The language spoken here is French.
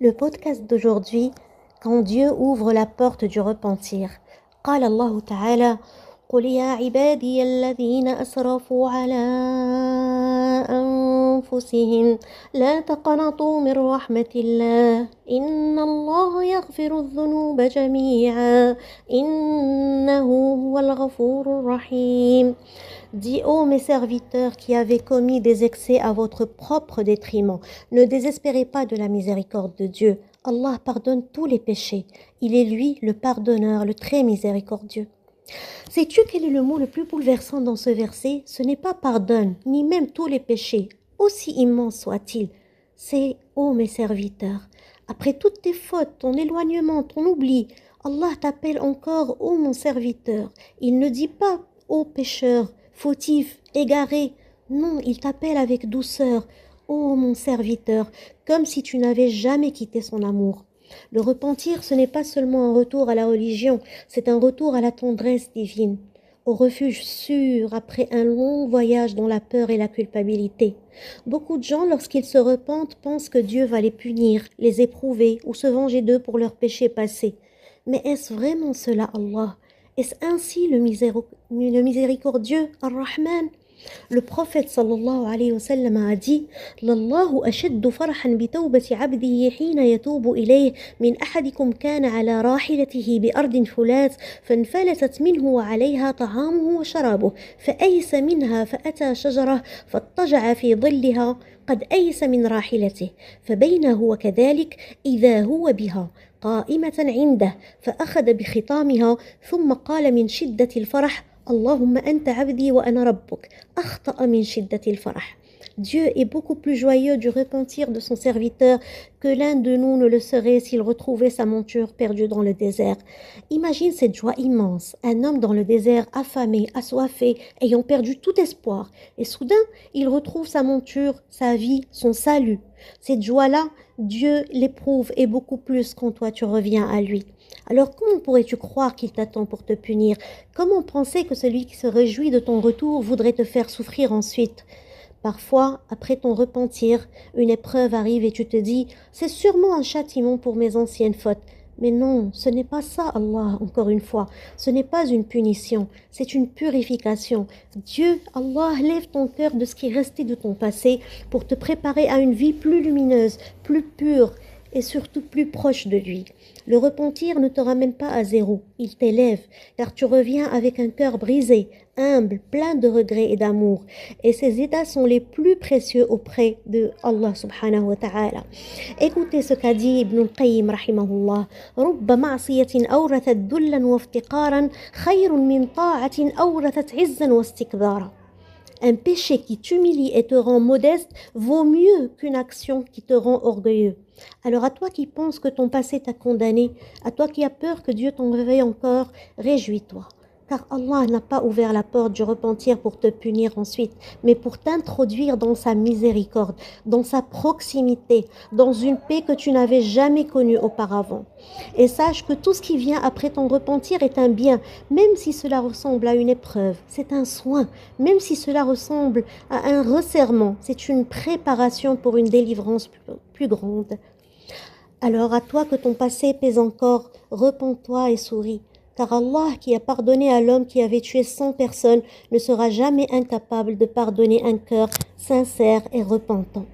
Le podcast d'aujourd'hui, quand Dieu ouvre la porte du repentir. قال الله تعالى قل يا عبادي الذين أسرفوا على أنفسهم لا تقنطوا من رحمة الله إن الله يغفر الذنوب جميعا إنه هو الغفور الرحيم. Dis, ô mes serviteurs qui avez commis des excès à votre propre détriment, ne désespérez pas de la miséricorde de Dieu. Allah pardonne tous les péchés. Il est lui le pardonneur, le très miséricordieux. Sais-tu quel est le mot le plus bouleversant dans ce verset? Ce n'est pas pardonne, ni même tous les péchés, aussi immenses soient-ils. C'est ô mes serviteurs. Après toutes tes fautes, ton éloignement, ton oubli, Allah t'appelle encore ô mon serviteur. Il ne dit pas ô pécheur, fautif, égaré. Non, il t'appelle avec douceur. Ô mon serviteur, comme si tu n'avais jamais quitté son amour. Le repentir, ce n'est pas seulement un retour à la religion, c'est un retour à la tendresse divine, au refuge sûr après un long voyage dans la peur et la culpabilité. Beaucoup de gens, lorsqu'ils se repentent, pensent que Dieu va les punir, les éprouver ou se venger d'eux pour leurs péchés passés. Mais est-ce vraiment cela Allah? Est-ce ainsi le miséricordieux Ar-Rahman? Le prophète sallallahu alayhi wa sallam a dit Lallahu ashaddu farhan bi tawbati abdihi hina yatubu ilayh min ahadikum kana ala rahilatihi bi ardin fulat fanfalatat minhu wa alayha ta'amuhu wa sharabuhu فأيس منها فأتى شجرة فاضطجع في ظلها قد أيس من راحلته فبين هو كذلك إذا هو بها قائمة عنده فأخذ بخطامها ثم قال من شدة الفرح اللهم أنت عبدي وأنا ربك أخطأ من شدة الفرح. Dieu est beaucoup plus joyeux du repentir de son serviteur que l'un de nous ne le serait s'il retrouvait sa monture perdue dans le désert. Imagine cette joie immense, un homme dans le désert affamé, assoiffé, ayant perdu tout espoir, et soudain il retrouve sa monture, sa vie, son salut. Cette joie-là, Dieu l'éprouve et beaucoup plus quand toi tu reviens à lui. Alors comment pourrais-tu croire qu'il t'attend pour te punir? Comment penser que celui qui se réjouit de ton retour voudrait te faire souffrir ensuite? Parfois, après ton repentir, une épreuve arrive et tu te dis « C'est sûrement un châtiment pour mes anciennes fautes ». Mais non, ce n'est pas ça, Allah, encore une fois. Ce n'est pas une punition, c'est une purification. Dieu, Allah, lève ton cœur de ce qui est resté de ton passé pour te préparer à une vie plus lumineuse, plus pure et surtout plus proche de lui. Le repentir ne te ramène pas à zéro, il t'élève, car tu reviens avec un cœur brisé, humble, plein de regrets et d'amour. Et ces états sont les plus précieux auprès de Allah subhanahu wa ta'ala. Écoutez ce qu'a dit Ibn al-Qayyim rahimahullah. رب معصية أورثت ذلا وافتقارا خير من طاعة أورثت عزا واستكبارا. Un péché qui t'humilie et te rend modeste vaut mieux qu'une action qui te rend orgueilleux. Alors à toi qui penses que ton passé t'a condamné, à toi qui as peur que Dieu t'en réveille encore, réjouis-toi. Car Allah n'a pas ouvert la porte du repentir pour te punir ensuite, mais pour t'introduire dans sa miséricorde, dans sa proximité, dans une paix que tu n'avais jamais connue auparavant. Et sache que tout ce qui vient après ton repentir est un bien, même si cela ressemble à une épreuve, c'est un soin, même si cela ressemble à un resserrement, c'est une préparation pour une délivrance plus grande. Alors à toi que ton passé pèse encore, repens-toi et souris. Car Allah qui a pardonné à l'homme qui avait tué 100 personnes ne sera jamais incapable de pardonner un cœur sincère et repentant.